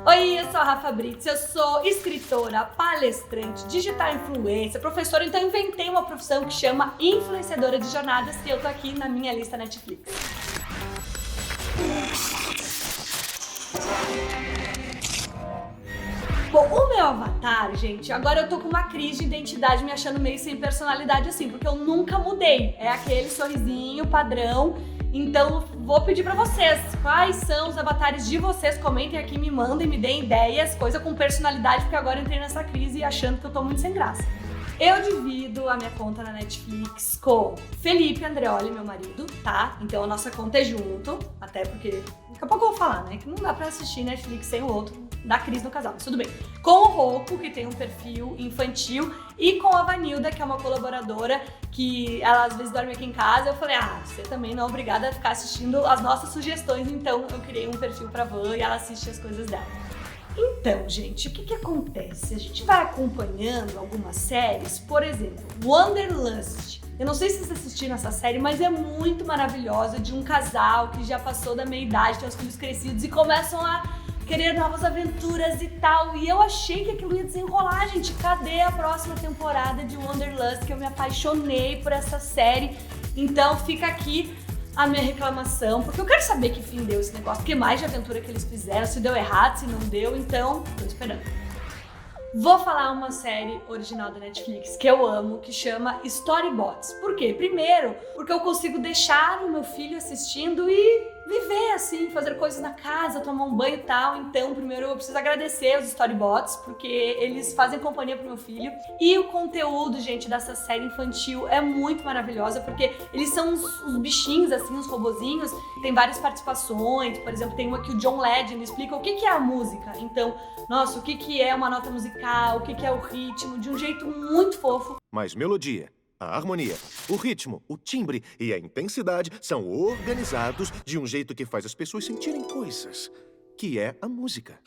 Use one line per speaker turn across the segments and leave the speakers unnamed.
Oi, eu sou a Rafa Brits, eu sou escritora, palestrante, digital influencer, professora, então inventei uma profissão que chama influenciadora de jornadas e eu tô aqui na minha lista Netflix. Bom, o meu avatar, gente, agora eu tô com uma crise de identidade me achando meio sem personalidade assim, porque eu nunca mudei. É aquele sorrisinho padrão. Então, vou pedir pra vocês, quais são os avatares de vocês? Comentem aqui, me mandem, me deem ideias, coisa com personalidade, porque agora eu entrei nessa crise achando que eu tô muito sem graça. Eu divido a minha conta na Netflix com Felipe Andreoli, meu marido, tá? Então a nossa conta é junto, até porque daqui a pouco eu vou falar, né? Que não dá pra assistir Netflix sem o outro, dá crise no casal, mas tudo bem. Com o Rocco, que tem um perfil infantil, e com a Vanilda, que é uma colaboradora, que ela às vezes dorme aqui em casa. Eu falei, você também não é obrigada a ficar assistindo as nossas sugestões, então eu criei um perfil pra Van e ela assiste as coisas dela. Então, gente, o que acontece? A gente vai acompanhando algumas séries, por exemplo, Wanderlust. Eu não sei se vocês assistiram essa série, mas é muito maravilhosa, de um casal que já passou da meia-idade, tem os filhos crescidos e começam a querer novas aventuras e tal. E eu achei que aquilo ia desenrolar, gente. Cadê a próxima temporada de Wanderlust? Que eu me apaixonei por essa série. Então fica aqui a minha reclamação, porque eu quero saber que fim deu esse negócio, que mais de aventura que eles fizeram, se deu errado, se não deu, então tô esperando. Vou falar uma série original da Netflix que eu amo, que chama Storybots. Por quê? Primeiro, porque eu consigo deixar o meu filho assistindo e viver assim, fazer coisas na casa, tomar um banho e tal. Então, primeiro eu preciso agradecer os Storybots, porque eles fazem companhia pro meu filho. E o conteúdo, gente, dessa série infantil é muito maravilhosa, porque eles são os bichinhos, assim, os robozinhos. Tem várias participações, por exemplo, tem uma que o John Legend explica o que é a música. Então, nossa, o que é uma nota musical, o que é o ritmo, de um jeito muito fofo.
Mas melodia, a harmonia, o ritmo, o timbre e a intensidade são organizados de um jeito que faz as pessoas sentirem coisas, que é a música.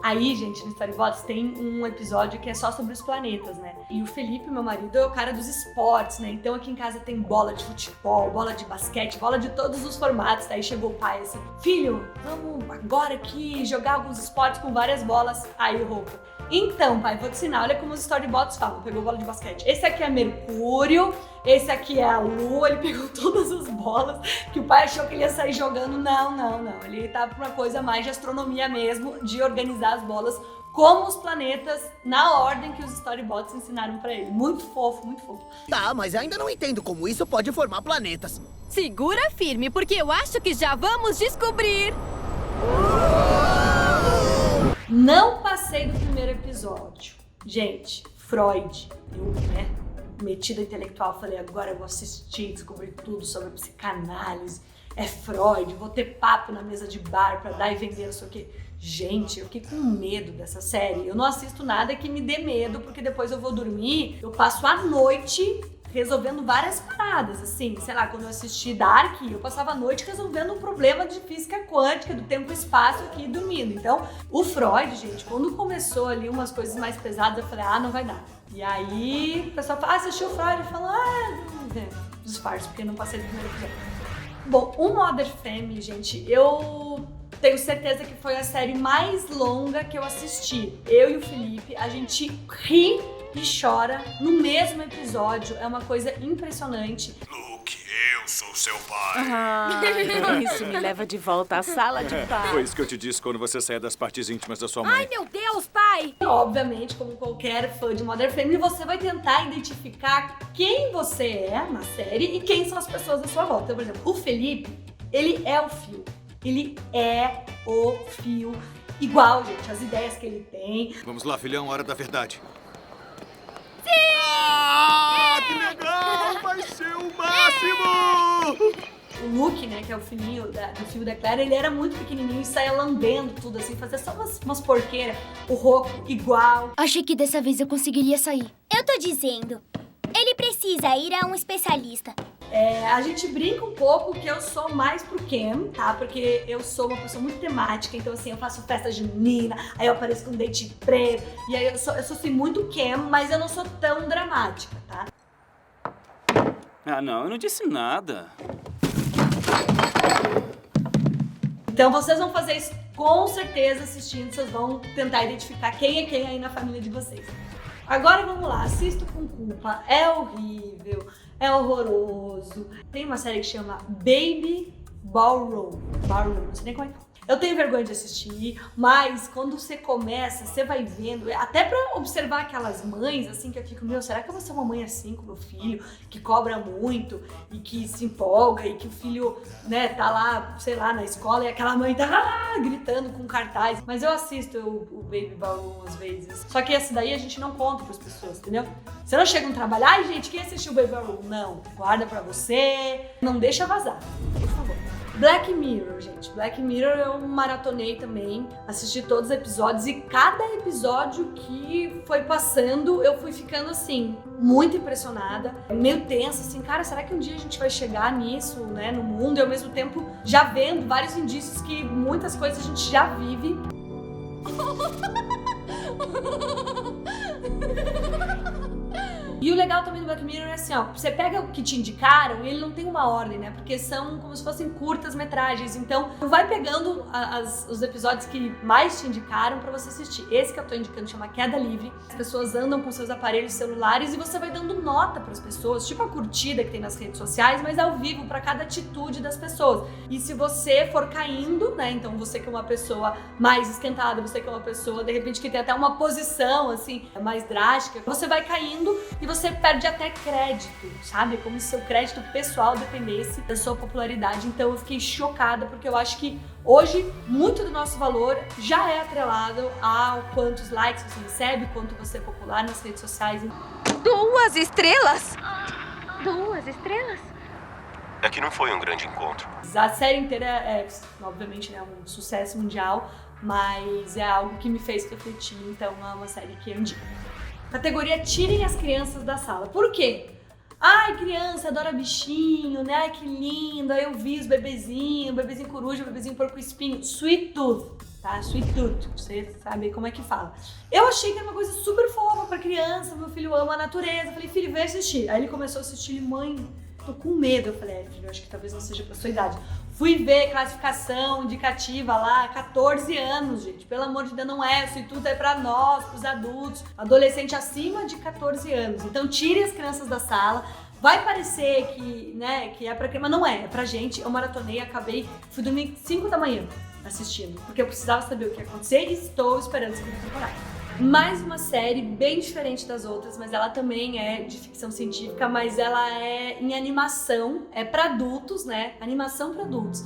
Aí, gente, no Storybots tem um episódio que é só sobre os planetas, né? E o Felipe, meu marido, é o cara dos esportes, né? Então aqui em casa tem bola de futebol, bola de basquete, bola de todos os formatos. Daí chegou o pai assim, filho, vamos agora aqui jogar alguns esportes com várias bolas. Aí o Rocco, então, pai, vou te ensinar, olha como os Storybots falam. Pegou bola de basquete. Esse aqui é Mercúrio, esse aqui é a Lua. Ele pegou todas as bolas que o pai achou que ele ia sair jogando. Não. Ele tá pra uma coisa mais de astronomia mesmo, de organizar as bolas como os planetas, na ordem que os Storybots ensinaram pra ele. Muito fofo, muito fofo.
Tá, mas ainda não entendo como isso pode formar planetas.
Segura firme, porque eu acho que já vamos descobrir.
Não passei do primeiro episódio. Gente, Freud, eu, metida intelectual, falei, agora eu vou assistir, descobrir tudo sobre psicanálise. É Freud, vou ter papo na mesa de bar pra dar e vender, não sei o quê. Gente, eu fiquei com medo dessa série. Eu não assisto nada que me dê medo, porque depois eu vou dormir, eu passo a noite resolvendo várias paradas, assim, sei lá, quando eu assisti Dark, eu passava a noite resolvendo um problema de física quântica, do tempo e espaço aqui dormindo. Então, o Freud, gente, quando começou ali umas coisas mais pesadas, eu falei, não vai dar. E aí, o pessoal fala, assistiu o Freud? E fala, disfarce, porque não passei do primeiro episódio. Bom, o Modern Family, gente, eu tenho certeza que foi a série mais longa que eu assisti. Eu e o Felipe, a gente ri e chora no mesmo episódio. É uma coisa impressionante.
Luke, eu sou seu pai.
Isso me leva de volta à sala de pai.
Foi isso que eu te disse quando você saía das partes íntimas da sua mãe.
Ai, meu Deus, pai!
E, obviamente, como qualquer fã de Modern Family, você vai tentar identificar quem você é na série e quem são as pessoas à sua volta. Então, por exemplo, o Felipe, ele é o Fio. Ele é o Fio. Igual, gente, as ideias que ele tem.
Vamos lá, filhão, hora da verdade.
Que legal! Vai ser o máximo!
O Luke, né, que é o filhinho do Fio da Claire, ele era muito pequenininho e saía lambendo tudo, assim, fazia só umas porqueiras. O Rocco, igual.
Achei que dessa vez eu conseguiria sair.
Eu tô dizendo, ele precisa ir a um especialista.
A gente brinca um pouco que eu sou mais pro Ken, tá? Porque eu sou uma pessoa muito temática, então assim, eu faço festa junina, aí eu apareço com dente preto, e aí eu sou assim, muito Ken, mas eu não sou tão dramática, tá?
Não, eu não disse nada.
Então vocês vão fazer com certeza assistindo vocês vão tentar identificar quem é quem aí na família de vocês. Agora vamos lá, assisto com culpa, é horrível, é horroroso. Tem uma série que chama Baby Ballroom, não sei nem como é que fala. Eu tenho vergonha de assistir, mas quando você começa, você vai vendo, até pra observar aquelas mães, assim, que eu fico, meu, será que eu vou ser uma mãe assim com meu filho, que cobra muito e que se empolga e que o filho, né, tá lá, sei lá, na escola e aquela mãe tá lá gritando com cartaz. Mas eu assisto o Baby Ballroom às vezes. Só que esse daí a gente não conta pras pessoas, entendeu? Você não chega no trabalho, ai gente, quem assistiu o Baby Ballroom? Não, guarda pra você, não deixa vazar, por favor. Black Mirror, gente. Black Mirror eu maratonei também, assisti todos os episódios e cada episódio que foi passando eu fui ficando assim, muito impressionada, meio tensa, assim, cara, será que um dia a gente vai chegar nisso, né, no mundo? E ao mesmo tempo já vendo vários indícios que muitas coisas a gente já vive. E o legal também do Black Mirror é assim, ó, você pega o que te indicaram e ele não tem uma ordem, né? Porque são como se fossem curtas metragens, então vai pegando os episódios que mais te indicaram pra você assistir. Esse que eu tô indicando chama Queda Livre. As pessoas andam com seus aparelhos celulares e você vai dando nota pras pessoas, tipo a curtida que tem nas redes sociais, mas ao vivo pra cada atitude das pessoas. E se você for caindo, né? Então você que é uma pessoa mais esquentada, você que é uma pessoa, de repente, que tem até uma posição, assim, mais drástica, você vai caindo e você perde até crédito, sabe? Como se seu crédito pessoal dependesse da sua popularidade. Então eu fiquei chocada porque eu acho que hoje muito do nosso valor já é atrelado ao quantos likes você recebe, quanto você é popular nas redes sociais.
2 estrelas?
2 estrelas?
É que não foi um grande encontro.
A série inteira é, obviamente, né, um sucesso mundial, mas é algo que me fez refletir, então é uma série que eu indico. Categoria Tirem as Crianças da Sala. Por quê? Ai, criança adora bichinho, né? Ai, que lindo. Aí eu vi os bebezinhos, bebezinho coruja, bebezinho porco-espinho. Sweet Tooth, tá? Sweet Tooth, você sabe como é que fala. Eu achei que era uma coisa super fofa pra criança, meu filho ama a natureza. Eu falei, filho, vem assistir. Aí ele começou a assistir, mãe, tô com medo. Eu falei, filho, acho que talvez não seja pra sua idade. Fui ver classificação indicativa lá, 14 anos, gente. Pelo amor de Deus, não é. Isso tudo é pra nós, pros adultos, adolescente acima de 14 anos. Então tire as crianças da sala. Vai parecer que, né, que é pra criança, mas não é. É pra gente. Eu maratonei, acabei, fui dormir 5 da manhã assistindo, porque eu precisava saber o que ia acontecer e estou esperando a segunda temporada. Mais uma série bem diferente das outras, mas ela também é de ficção científica, mas ela é em animação, é para adultos, né? Animação para adultos.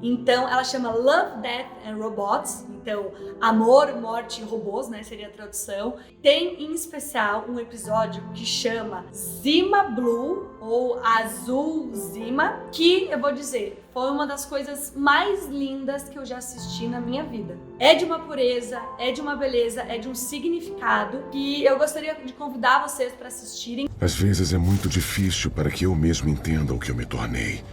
Então ela chama Love, Death and Robots, então Amor, Morte e Robôs, né? Seria a tradução. Tem em especial um episódio que chama Zima Blue ou Azul Zima, que eu vou dizer, foi uma das coisas mais lindas que eu já assisti na minha vida. É de uma pureza, é de uma beleza, é de um significado que eu gostaria de convidar vocês para assistirem.
Às vezes é muito difícil para que eu mesmo entenda o que eu me tornei.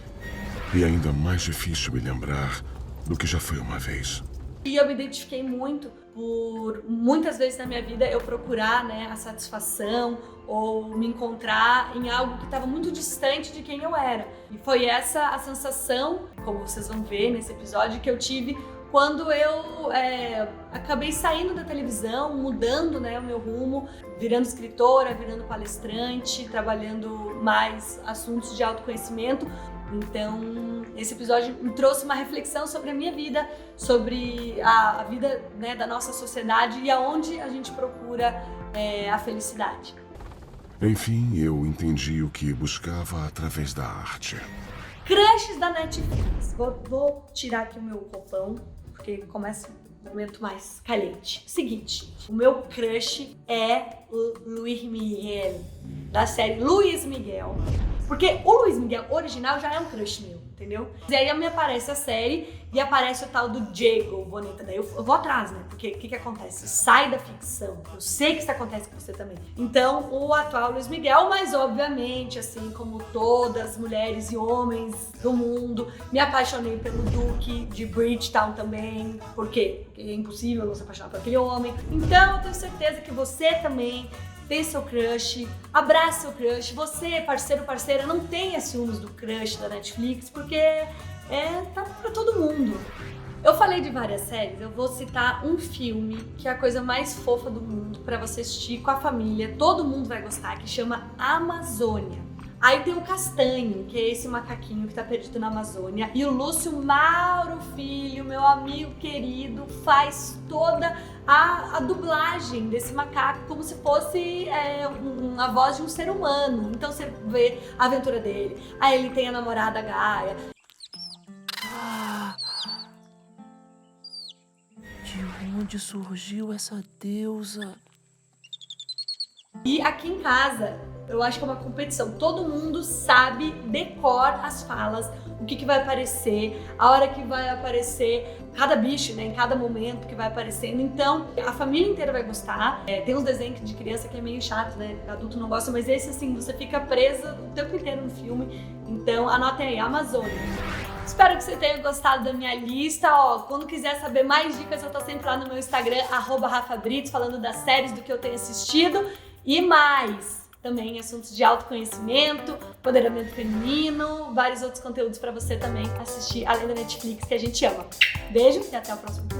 E ainda mais difícil me lembrar do que já foi uma vez.
E eu me identifiquei muito por muitas vezes na minha vida eu procurar, né, a satisfação ou me encontrar em algo que estava muito distante de quem eu era. E foi essa a sensação, como vocês vão ver nesse episódio, que eu tive quando eu acabei saindo da televisão, mudando, né, o meu rumo, virando escritora, virando palestrante, trabalhando mais assuntos de autoconhecimento. Então, esse episódio me trouxe uma reflexão sobre a minha vida, sobre a vida, né, da nossa sociedade e aonde a gente procura a felicidade.
Enfim, eu entendi o que buscava através da arte.
Crushes da Netflix. Vou tirar aqui o meu roupão, porque começa o momento mais caliente. Seguinte, o meu crush é o Luis Miguel, da série Luis Miguel. Porque o Luis Miguel original já é um crush meu, entendeu? E aí me aparece a série e aparece o tal do Diego Boneta. Daí eu vou atrás, né? Porque o que acontece? Sai da ficção. Eu sei que isso acontece com você também. Então, o atual Luis Miguel, mas obviamente, assim como todas as mulheres e homens do mundo, me apaixonei pelo Duque de Bridgetown também. Por quê? Porque é impossível não se apaixonar por aquele homem. Então, eu tenho certeza que você também tem seu crush, abraça seu crush. Você, parceiro, parceira, não tenha ciúmes do crush da Netflix, porque tá pra todo mundo. Eu falei de várias séries, eu vou citar um filme que é a coisa mais fofa do mundo pra você assistir com a família, todo mundo vai gostar, que chama Amazônia. Aí tem o Castanho, que é esse macaquinho que tá perdido na Amazônia, e o Lúcio Mauro Filho, meu amigo querido, faz toda a dublagem desse macaco como se fosse a voz de um ser humano. Então você vê a aventura dele, aí ele tem a namorada Gaia.
De onde surgiu essa deusa?
E aqui em casa, eu acho que é uma competição. Todo mundo sabe, decora as falas, o que vai aparecer, a hora que vai aparecer, cada bicho, né? Em cada momento que vai aparecendo. Então, a família inteira vai gostar. Tem uns desenhos de criança que é meio chato, né? Adulto não gosta, mas esse, assim, você fica presa o tempo inteiro no filme. Então, anotem aí, Amazônia. Espero que você tenha gostado da minha lista. Ó, quando quiser saber mais dicas, eu tô sempre lá no meu Instagram, @RafaBrits, falando das séries, do que eu tenho assistido. E mais, também assuntos de autoconhecimento, empoderamento feminino, vários outros conteúdos para você também assistir, além da Netflix, que a gente ama. Beijo e até o próximo vídeo.